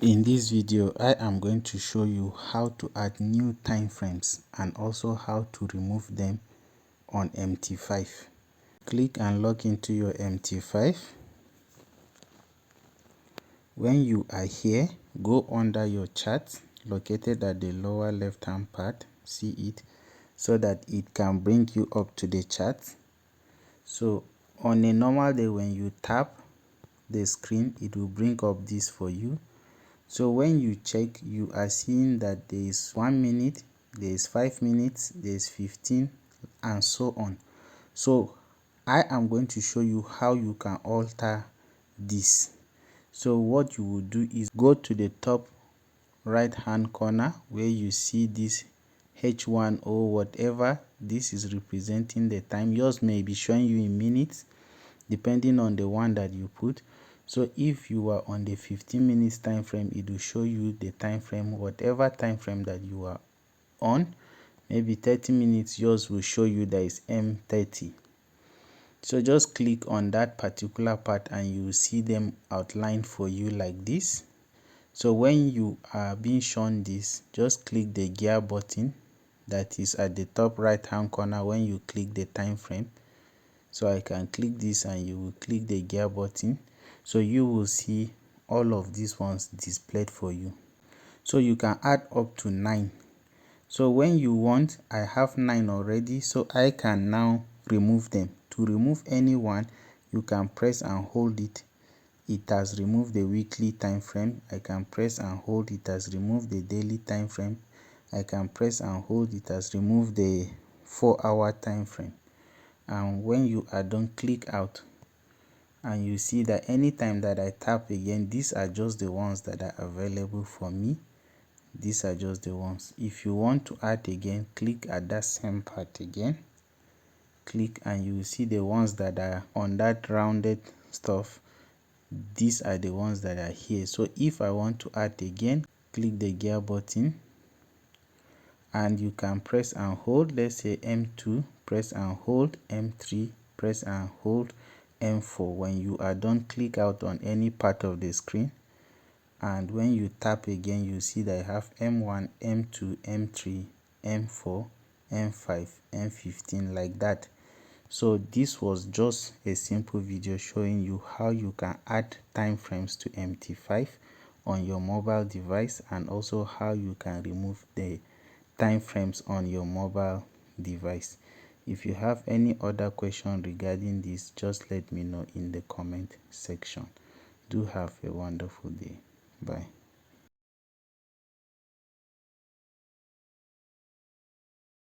In this video, I am going to show you how to add new time frames and also how to remove them on MT5. Click and log into your MT5. When you are here, go under your chart located at the lower left hand part, see it, so that it can bring you up to the chart. So on a normal day, when you tap the screen, it will bring up this for you. So when you check, you are seeing that there is 1 minute, there is 5 minutes, there is 15, and so on. So I am going to show you how you can alter this. So what you will do is go to the top right hand corner where you see this H1 or whatever. This is representing the time. Yours may be showing you in minutes depending on the one that you put. So if you are on the 15 minutes time frame, it will show you the time frame, whatever time frame that you are on. Maybe 30 minutes, yours will show you that is M30. So just click on that particular part and you will see them outlined for you like this. So when you are being shown this, just click the gear button that is at the top right hand corner when you click the time frame. So I can click this and you will click the gear button. So you will see all of these ones displayed for you. So you can add up to 9. So when you want, I have 9 already, so I can now remove them. To remove any one, you can press and hold it. It has removed the weekly time frame. I can press and hold, it has removed the daily time frame. I can press and hold, it has removed the 4-hour time frame. And when you are done, click out and you see that anytime that I tap again, these are just the ones that are available for me. These are just the ones. If you want to add again, click at that same part again, click, and you will see the ones that are on that rounded stuff. These are the ones that are here. So if I want to add again, click the gear button and you can press and hold. Let's say M2, press and hold, M3, press and hold, M4. When you are done, click out on any part of the screen, and when you tap again, you see that I have M1, M2, M3, M4, M5, M15, like that. So this was just a simple video showing you how you can add time frames to MT5 on your mobile device, and also how you can remove the time frames on your mobile device. If you have any other question regarding this, just let me know in the comment section. Do have a wonderful day. Bye.